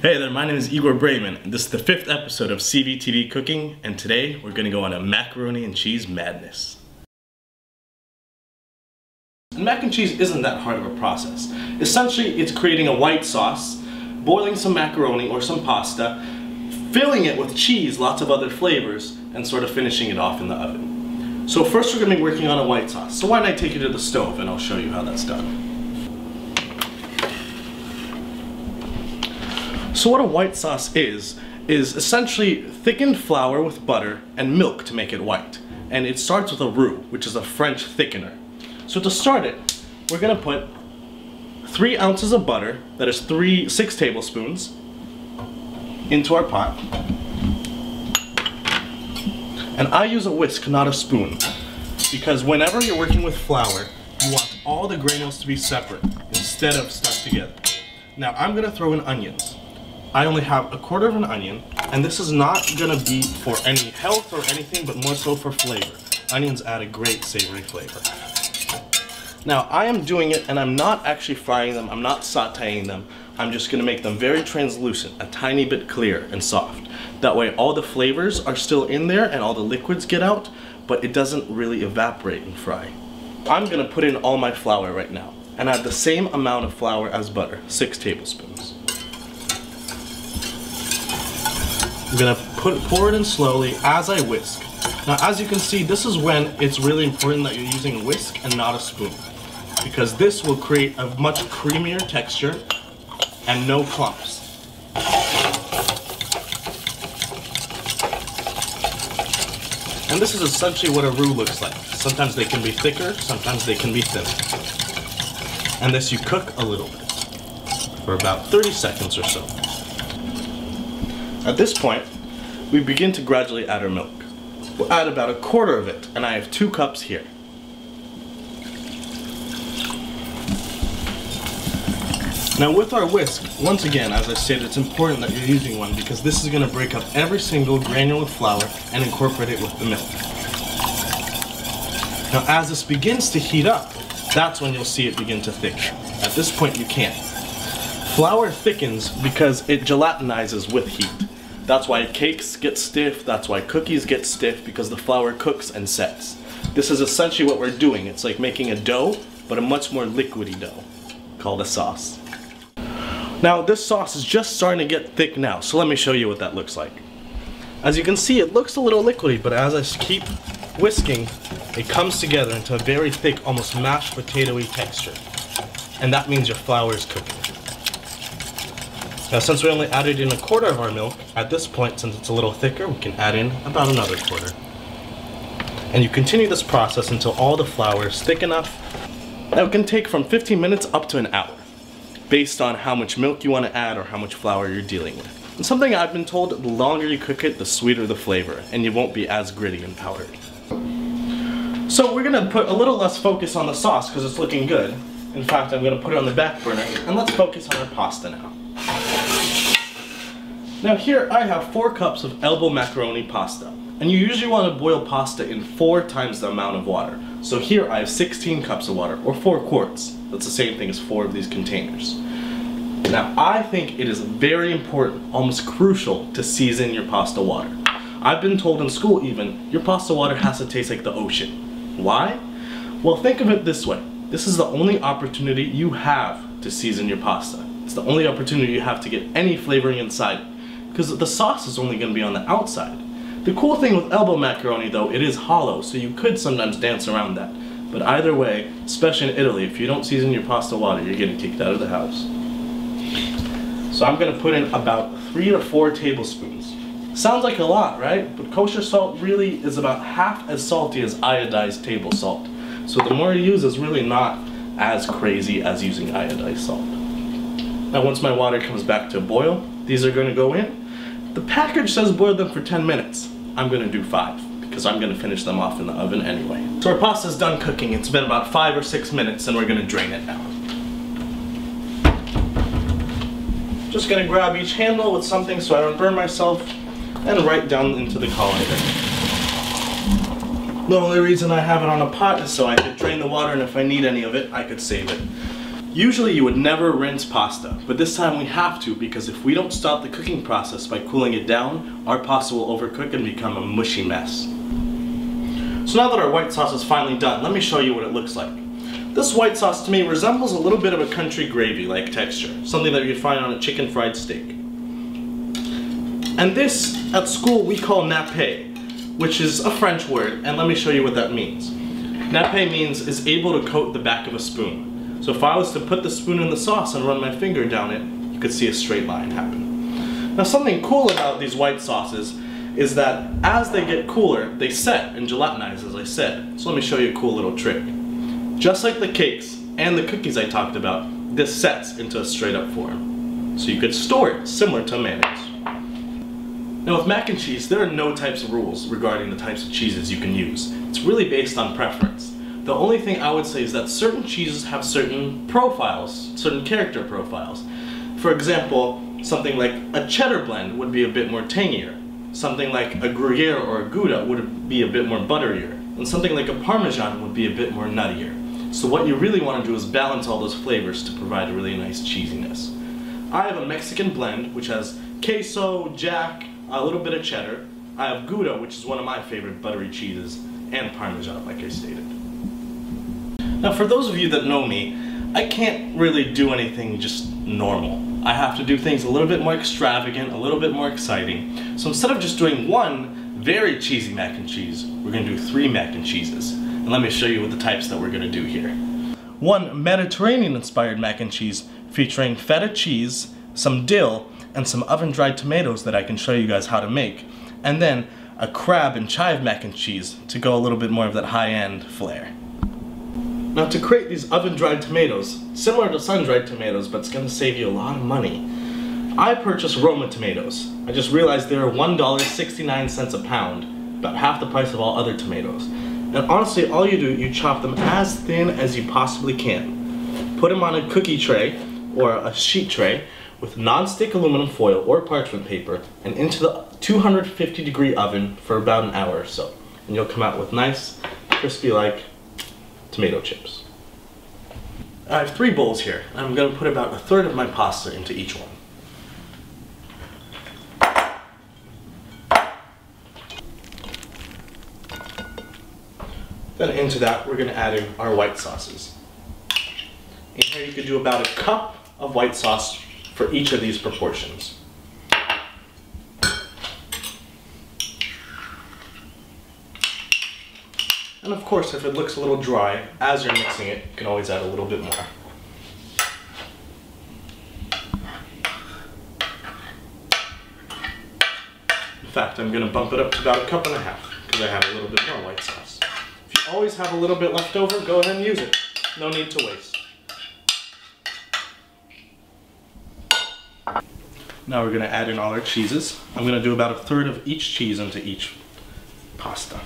Hey there, my name is Igor Breyman, and this is the 5th episode of CVTV Cooking, and today we're going to go on a macaroni and cheese madness. And mac and cheese isn't that hard of a process. Essentially, it's creating a white sauce, boiling some macaroni or some pasta, filling it with cheese, lots of other flavors, and sort of finishing it off in the oven. So first we're going to be working on a white sauce. So why don't I take you to the stove and I'll show you how that's done. So what a white sauce is essentially thickened flour with butter and milk to make it white. And it starts with a roux, which is a French thickener. So to start it, we're going to put 3 ounces of butter, that is 6 tablespoons, into our pot. And I use a whisk, not a spoon, because whenever you're working with flour, you want all the granules to be separate instead of stuck together. Now I'm going to throw in onions. I only have 1/4 of an onion, and this is not going to be for any health or anything, but more so for flavor. Onions add a great savory flavor. Now I am doing it, and I'm not actually frying them, I'm not sauteing them, I'm just going to make them very translucent, a tiny bit clear and soft. That way all the flavors are still in there and all the liquids get out, but it doesn't really evaporate and fry. I'm going to put in all my flour right now, and I have the same amount of flour as butter, 6 tablespoons. I'm going to pour it in slowly as I whisk. Now as you can see, this is when it's really important that you're using a whisk and not a spoon, because this will create a much creamier texture and no clumps. And this is essentially what a roux looks like. Sometimes they can be thicker, sometimes they can be thinner. And this you cook a little bit for about 30 seconds or so. At this point, we begin to gradually add our milk. We'll add about 1/4 of it, and I have 2 cups here. Now with our whisk, once again, as I stated, it's important that you're using one because this is going to break up every single granule of flour and incorporate it with the milk. Now as this begins to heat up, that's when you'll see it begin to thicken. At this point you can't. Flour thickens because it gelatinizes with heat. That's why cakes get stiff, that's why cookies get stiff, because the flour cooks and sets. This is essentially what we're doing. It's like making a dough, but a much more liquidy dough, called a sauce. Now this sauce is just starting to get thick now, so let me show you what that looks like. As you can see, it looks a little liquidy, but as I keep whisking, it comes together into a very thick, almost mashed potato-y texture. And that means your flour is cooking. Now since we only added in 1/4 of our milk, at this point, since it's a little thicker, we can add in about another 1/4. And you continue this process until all the flour is thick enough. Now it can take from 15 minutes up to an hour, based on how much milk you want to add or how much flour you're dealing with. And something I've been told, the longer you cook it, the sweeter the flavor, and you won't be as gritty and powdered. So we're going to put a little less focus on the sauce because it's looking good. In fact, I'm going to put it on the back burner, and let's focus on our pasta now. Now here I have 4 cups of elbow macaroni pasta, and you usually want to boil pasta in 4 times the amount of water. So here I have 16 cups of water, or 4 quarts. That's the same thing as 4 of these containers. Now I think it is very important, almost crucial, to season your pasta water. I've been told in school even, your pasta water has to taste like the ocean. Why? Well, think of it this way. This is the only opportunity you have to season your pasta. It's the only opportunity you have to get any flavoring inside it, because the sauce is only going to be on the outside. The cool thing with elbow macaroni though, it is hollow, so you could sometimes dance around that. But either way, especially in Italy, if you don't season your pasta water, you're getting kicked out of the house. So I'm going to put in about 3 to 4 tablespoons. Sounds like a lot, right? But kosher salt really is about half as salty as iodized table salt. So the more you use is really not as crazy as using iodized salt. Now once my water comes back to a boil, these are going to go in. The package says boil them for 10 minutes. I'm going to do 5 because I'm going to finish them off in the oven anyway. So our pasta's done cooking. It's been about 5 or 6 minutes and we're going to drain it now. Just going to grab each handle with something so I don't burn myself and right down into the colander. The only reason I have it on a pot is so I could drain the water, and if I need any of it, I could save it. Usually you would never rinse pasta, but this time we have to because if we don't stop the cooking process by cooling it down, our pasta will overcook and become a mushy mess. So now that our white sauce is finally done, let me show you what it looks like. This white sauce to me resembles a little bit of a country gravy-like texture, something that you'd find on a chicken fried steak. And this, at school, we call nappe, which is a French word, and let me show you what that means. Nappe means is able to coat the back of a spoon. So if I was to put the spoon in the sauce and run my finger down it, you could see a straight line happen. Now something cool about these white sauces is that as they get cooler, they set and gelatinize, as I said. So let me show you a cool little trick. Just like the cakes and the cookies I talked about, this sets into a straight up form. So you could store it, similar to mayonnaise. Now with mac and cheese, there are no types of rules regarding the types of cheeses you can use. It's really based on preference. The only thing I would say is that certain cheeses have certain profiles, certain character profiles. For example, something like a cheddar blend would be a bit more tangier. Something like a Gruyere or a Gouda would be a bit more butterier. And something like a Parmesan would be a bit more nuttier. So what you really want to do is balance all those flavors to provide a really nice cheesiness. I have a Mexican blend which has queso, jack, a little bit of cheddar. I have Gouda, which is one of my favorite buttery cheeses, and Parmesan, like I stated. Now for those of you that know me, I can't really do anything just normal. I have to do things a little bit more extravagant, a little bit more exciting. So instead of just doing one very cheesy mac and cheese, we're going to do 3 mac and cheeses. And let me show you what the types that we're going to do here. One Mediterranean-inspired mac and cheese featuring feta cheese, some dill, and some oven-dried tomatoes that I can show you guys how to make. And then a crab and chive mac and cheese to go a little bit more of that high-end flair. Now to create these oven-dried tomatoes, similar to sun-dried tomatoes, but it's going to save you a lot of money, I purchased Roma tomatoes. I just realized they are $1.69 a pound, about half the price of all other tomatoes. And honestly, all you do, you chop them as thin as you possibly can. Put them on a cookie tray, or a sheet tray, with non-stick aluminum foil or parchment paper, and into the 250-degree oven for about an hour or so. And you'll come out with nice, crispy-like tomato chips. I have 3 bowls here, and I'm going to put about 1/3 of my pasta into each one. Then into that, we're going to add in our white sauces. In here you could do about 1 cup of white sauce for each of these proportions. And of course, if it looks a little dry, as you're mixing it, you can always add a little bit more. In fact, I'm going to bump it up to about 1.5 cups because I have a little bit more white sauce. If you always have a little bit left over, go ahead and use it. No need to waste. Now we're going to add in all our cheeses. I'm going to do about 1/3 of each cheese into each pasta.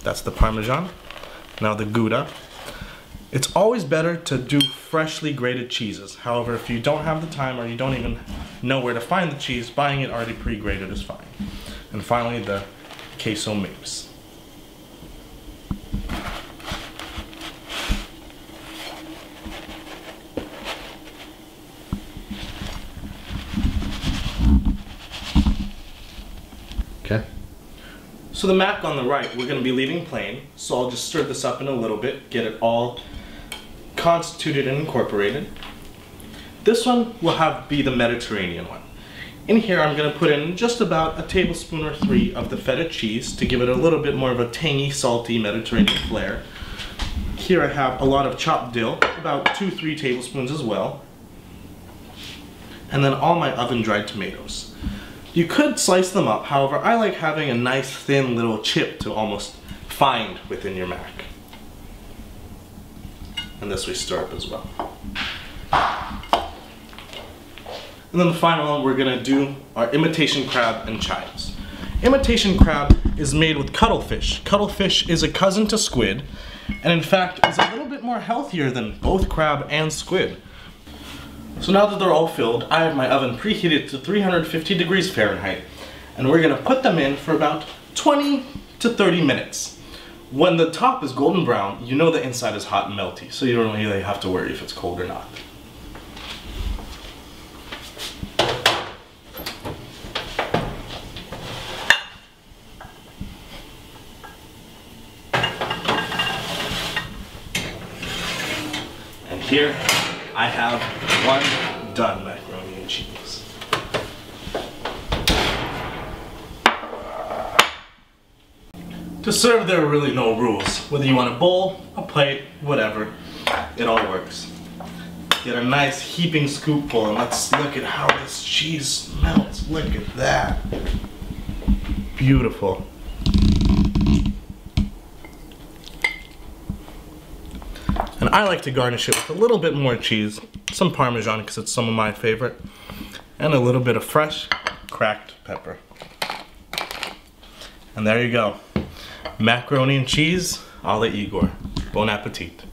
That's the Parmesan. Now the Gouda. It's always better to do freshly grated cheeses. However, if you don't have the time or you don't even know where to find the cheese, buying it already pre-grated is fine. And finally the queso mix. Okay. So the mac on the right, we're going to be leaving plain, so I'll just stir this up in a little bit, get it all constituted and incorporated. This one will be the Mediterranean one. In here I'm going to put in just about 1 tablespoon or 3 of the feta cheese to give it a little bit more of a tangy, salty Mediterranean flair. Here I have a lot of chopped dill, about 2-3 tablespoons as well. And then all my oven-dried tomatoes. You could slice them up, however, I like having a nice thin little chip to almost find within your mac. And this we stir up as well. And then the final one, we're going to do our imitation crab and chives. Imitation crab is made with cuttlefish. Cuttlefish is a cousin to squid, and in fact is a little bit more healthier than both crab and squid. So now that they're all filled, I have my oven preheated to 350 degrees Fahrenheit, and we're going to put them in for about 20 to 30 minutes. When the top is golden brown, you know the inside is hot and melty, so you don't really have to worry if it's cold or not. And here I have one done macaroni and cheese. To serve, there are really no rules. Whether you want a bowl, a plate, whatever, it all works. Get a nice heaping scoopful and let's look at how this cheese melts. Look at that. Beautiful. And I like to garnish it with a little bit more cheese, some Parmesan because it's some of my favorite, and a little bit of fresh cracked pepper. And there you go. Macaroni and cheese a la Igor. Bon appetit.